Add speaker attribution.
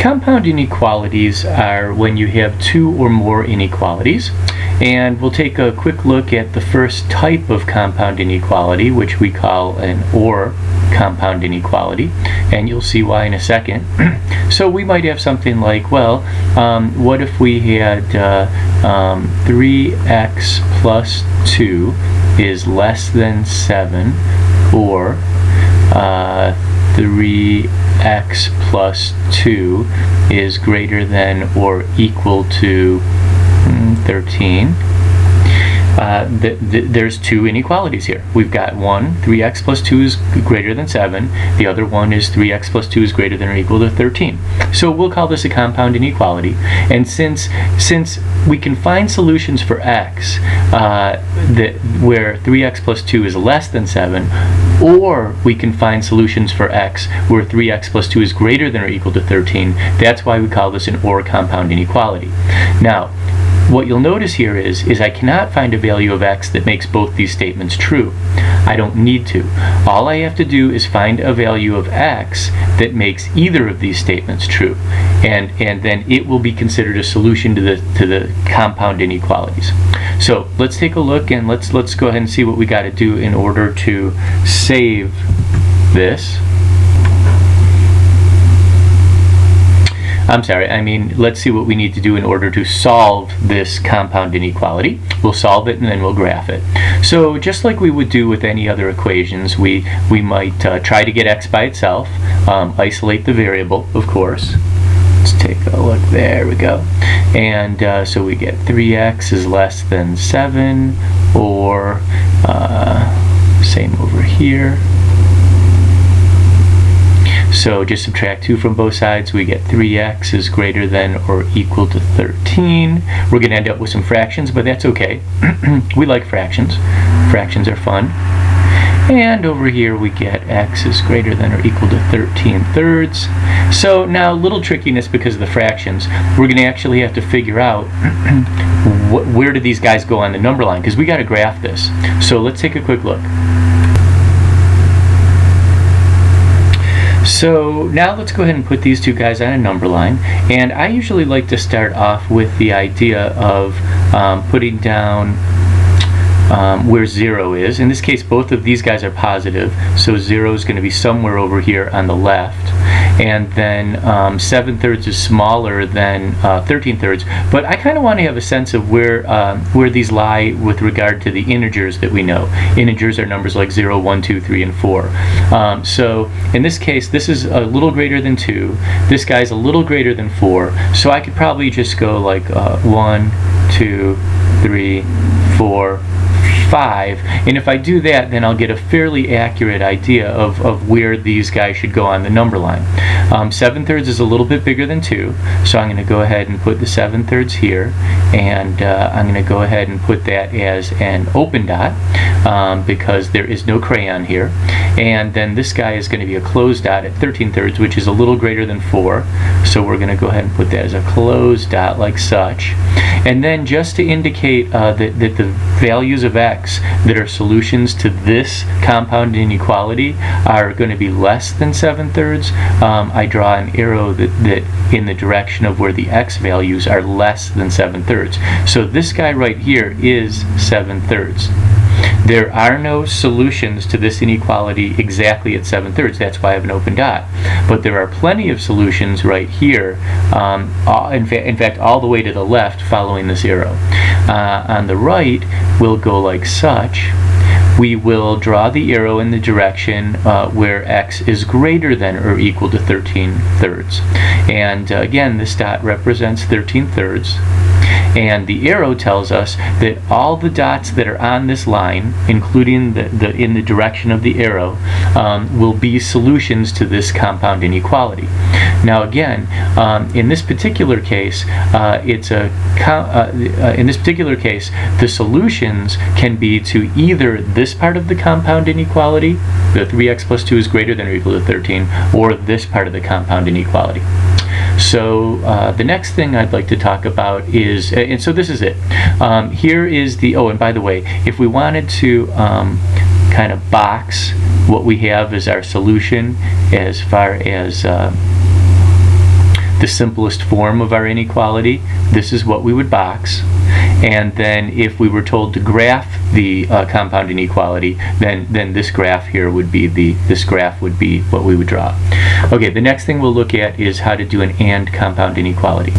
Speaker 1: Compound inequalities are when you have two or more inequalities, and we'll take a quick look at the first type of compound inequality, which we call an OR compound inequality, and you'll see why in a second. So we might have something like, well, what if we had 3x plus 2 is less than 7, or 3x plus 2 is greater than or equal to 13. There's two inequalities here. We've got one, 3x plus 2 is greater than 7. The other one is 3x plus 2 is greater than or equal to 13. So we'll call this a compound inequality. And since we can find solutions for x where 3x plus 2 is less than 7, or we can find solutions for x where 3x plus 2 is greater than or equal to 13, that's why we call this an OR compound inequality. Now, what you'll notice here is I cannot find a value of x that makes both these statements true. I don't need to. All I have to do is find a value of x that makes either of these statements true, and then it will be considered a solution to the compound inequalities. So let's take a look, and let's go ahead and see what we got to do in order to save this. Let's see what we need to do in order to solve this compound inequality. We'll solve it and then we'll graph it. So just like we would do with any other equations, we might try to get x by itself, isolate the variable, of course. Let's take a look. There we go. And so we get 3x is less than 7, or same over here. So just subtract 2 from both sides, we get 3x is greater than or equal to 13. We're going to end up with some fractions, but that's okay. We like fractions. Fractions are fun. And over here we get x is greater than or equal to 13/3. So now a little trickiness because of the fractions. We're going to actually have to figure out where do these guys go on the number line, because we got to graph this. So let's take a quick look. So now let's go ahead and put these two guys on a number line, and I usually like to start off with the idea of putting down where 0 is. In this case, both of these guys are positive, so 0 is going to be somewhere over here on the left, and then 7/3 is smaller than 13/3, but I kind of want to have a sense of where these lie with regard to the integers that we know. Integers are numbers like 0, 1, 2, 3, and 4. So in this case, this is a little greater than 2, this guy's a little greater than 4, so I could probably just go like 1, 2, 3, 4, 5, and if I do that, then I'll get a fairly accurate idea of where these guys should go on the number line. 7/3 is a little bit bigger than 2, so I'm going to go ahead and put the 7/3 here, and I'm going to go ahead and put that as an open dot because there is no crayon here, and then this guy is going to be a closed dot at 13/3, which is a little greater than 4, so we're going to go ahead and put that as a closed dot like such. And then just to indicate that the values of x that are solutions to this compound inequality are going to be less than 7/3, I draw an arrow that in the direction of where the x values are less than 7/3. So this guy right here is 7/3. There are no solutions to this inequality exactly at 7/3. That's why I have an open dot. But there are plenty of solutions right here, in fact, all the way to the left following this arrow. On the right, we'll go like such. We will draw the arrow in the direction where x is greater than or equal to 13/3. And again, this dot represents 13/3. And the arrow tells us that all the dots that are on this line, including in the direction of the arrow, will be solutions to this compound inequality. Now again, in this particular case, the solutions can be to either this part of the compound inequality, the 3x plus 2 is greater than or equal to 13, or this part of the compound inequality. So the next thing I'd like to talk about is, and so this is it. Here is the, oh, and by the way, if we wanted to kind of box what we have as our solution as far as the simplest form of our inequality, this is what we would box. And then if we were told to graph the compound inequality, then this graph here would be this graph would be what we would draw. Okay, the next thing we'll look at is how to do an AND compound inequality.